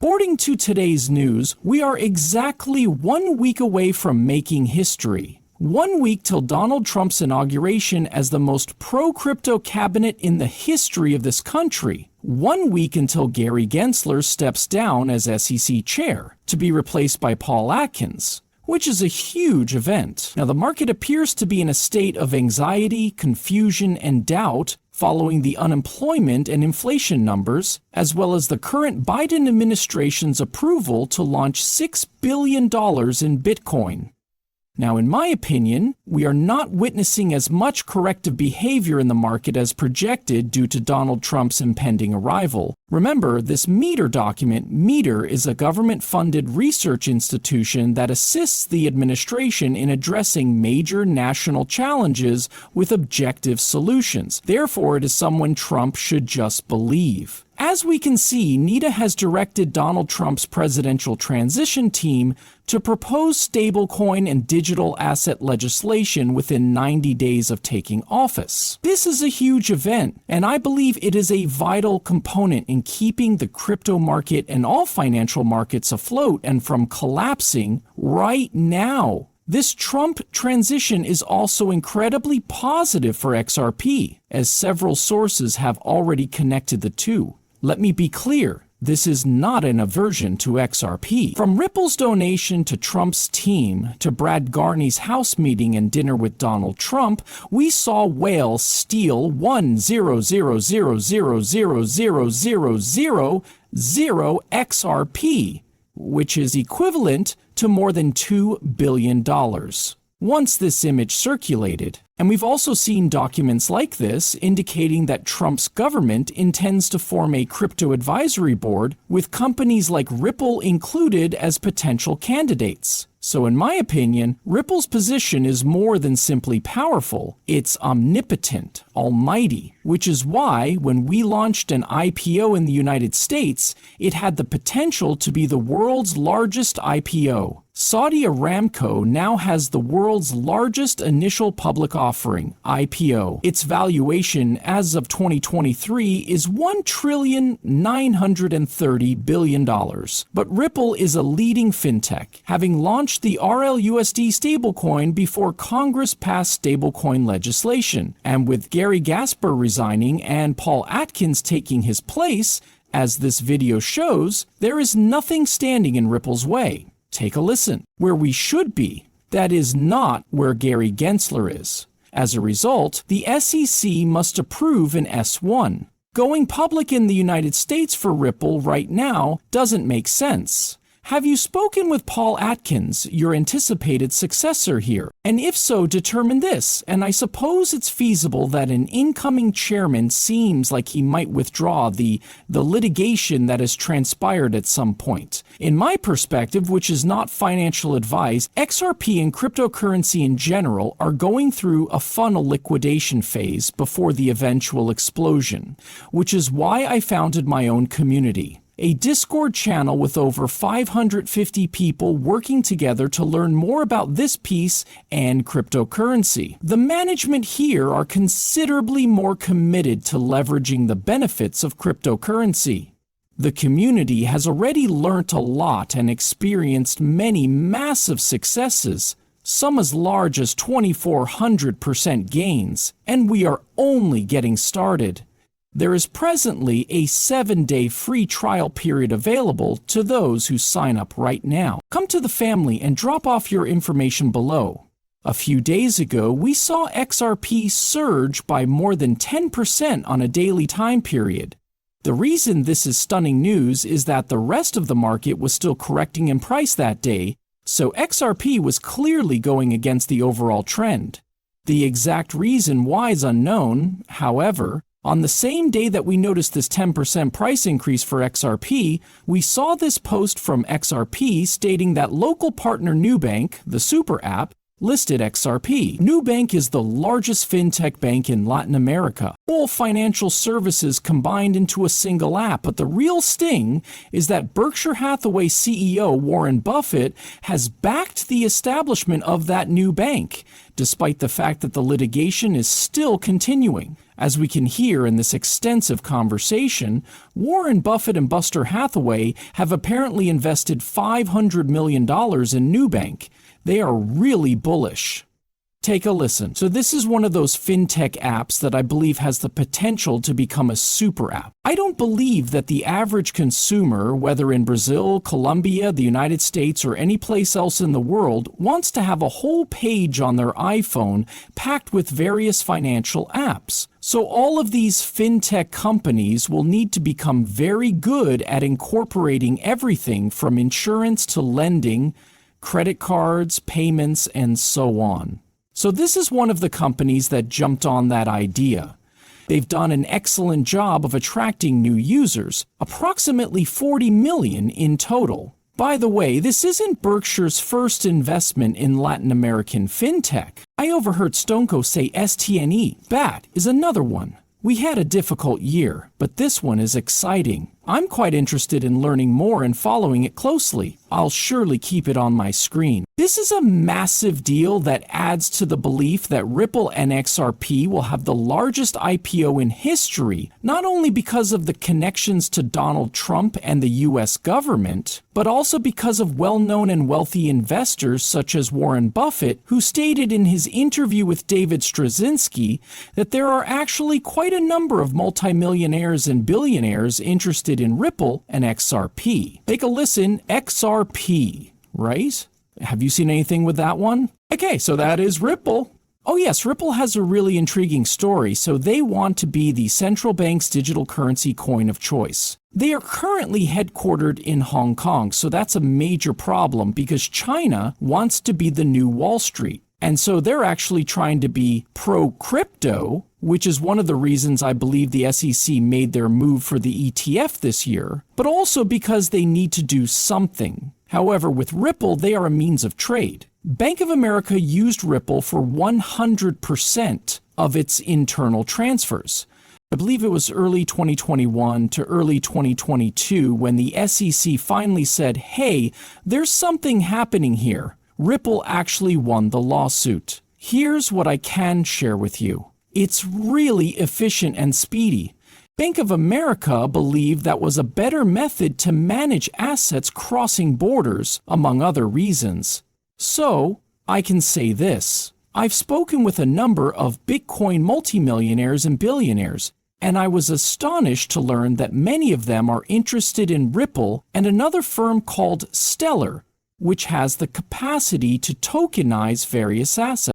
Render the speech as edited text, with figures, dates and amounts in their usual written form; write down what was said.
According to today's news, we are exactly 1 week away from making history. 1 week till Donald Trump's inauguration as the most pro-crypto cabinet in the history of this country. 1 week until Gary Gensler steps down as SEC chair, to be replaced by Paul Atkins, which is a huge event. Now, the market appears to be in a state of anxiety, confusion, and doubt following the unemployment and inflation numbers, as well as the current Biden administration's approval to launch $6 billion in Bitcoin. Now, in my opinion, we are not witnessing as much corrective behavior in the market as projected due to Donald Trump's impending arrival. Remember, this Meter document, Meter is a government-funded research institution that assists the administration in addressing major national challenges with objective solutions. Therefore, it is someone Trump should just believe. As we can see, NITA has directed Donald Trump's presidential transition team to propose stablecoin and digital asset legislation within 90 days of taking office. This is a huge event, and I believe it is a vital component in keeping the crypto market and all financial markets afloat and from collapsing right now. This Trump transition is also incredibly positive for XRP, as several sources have already connected the two. Let me be clear, this is not an aversion to XRP. From Ripple's donation to Trump's team to Brad Garney's house meeting and dinner with Donald Trump, we saw whales steal 1,000,000,000 XRP, which is equivalent to more than $2 billion. Once this image circulated, and we've also seen documents like this indicating that Trump's government intends to form a crypto advisory board with companies like Ripple included as potential candidates. So in my opinion, Ripple's position is more than simply powerful, it's omnipotent, almighty, which is why when we launched an IPO in the United States, it had the potential to be the world's largest IPO. Saudi Aramco now has the world's largest initial public offering, IPO. Its valuation as of 2023 is $1,930 billion. But Ripple is a leading fintech, having launched the RLUSD stablecoin before Congress passed stablecoin legislation. And with Gary Gensler resigning and Paul Atkins taking his place, as this video shows, there is nothing standing in Ripple's way. Take a listen. Where we should be, that is not where Gary Gensler is. As a result, the SEC must approve an S1. Going public in the United States for Ripple right now doesn't make sense. Have you spoken with Paul Atkins, your anticipated successor here? And if so, determine this, and I suppose it's feasible that an incoming chairman seems like he might withdraw the litigation that has transpired at some point. In my perspective, which is not financial advice, XRP and cryptocurrency in general are going through a funnel liquidation phase before the eventual explosion, which is why I founded my own community. A Discord channel with over 550 people working together to learn more about this piece and cryptocurrency. The management here are considerably more committed to leveraging the benefits of cryptocurrency. The community has already learnt a lot and experienced many massive successes, some as large as 2,400% gains, and we are only getting started. There is presently a 7-day free trial period available to those who sign up right now. Come to the family and drop off your information below. A few days ago, we saw XRP surge by more than 10% on a daily time period. The reason this is stunning news is that the rest of the market was still correcting in price that day, so XRP was clearly going against the overall trend. The exact reason why is unknown, however. On the same day that we noticed this 10% price increase for XRP, we saw this post from XRP stating that local partner Nubank, the super app, listed XRP. Nubank is the largest fintech bank in Latin America. All financial services combined into a single app, but the real sting is that Berkshire Hathaway CEO Warrant Buffett has backed the establishment of that new bank, despite the fact that the litigation is still continuing. As we can hear in this extensive conversation, Warren Buffett and Buster Hathaway have apparently invested $500 million in Nubank. They are really bullish. Take a listen. So this is one of those fintech apps that I believe has the potential to become a super app. I don't believe that the average consumer, whether in Brazil, Colombia, the United States, or any place else in the world, wants to have a whole page on their iPhone packed with various financial apps. So all of these fintech companies will need to become very good at incorporating everything from insurance to lending, credit cards, payments, and so on. So this is one of the companies that jumped on that idea. They've done an excellent job of attracting new users, approximately 40 million in total. By the way, this isn't Berkshire's first investment in Latin American fintech. I overheard Stonko say STNE. BAT is another one. We had a difficult year, but this one is exciting. I'm quite interested in learning more and following it closely. I'll surely keep it on my screen. This is a massive deal that adds to the belief that Ripple and XRP will have the largest IPO in history, not only because of the connections to Donald Trump and the US government, but also because of well-known and wealthy investors such as Warren Buffett, who stated in his interview with David Straczynski that there are actually quite a number of multimillionaires and billionaires interested in Ripple and XRP. Take a listen, XRP, right? Have you seen anything with that one? Okay, so that is Ripple. Oh yes, Ripple has a really intriguing story. So they want to be the central bank's digital currency coin of choice. They are currently headquartered in Hong Kong, so that's a major problem because China wants to be the new Wall Street. And so they're actually trying to be pro-crypto, which is one of the reasons I believe the SEC made their move for the ETF this year, but also because they need to do something. However, with Ripple, they are a means of trade. Bank of America used Ripple for 100% of its internal transfers. I believe it was early 2021 to early 2022 when the SEC finally said, hey, there's something happening here. Ripple actually won the lawsuit. Here's what I can share with you. It's really efficient and speedy. Bank of America believed that was a better method to manage assets crossing borders, among other reasons. So, I can say this. I've spoken with a number of Bitcoin multimillionaires and billionaires, and I was astonished to learn that many of them are interested in Ripple and another firm called Stellar, which has the capacity to tokenize various assets.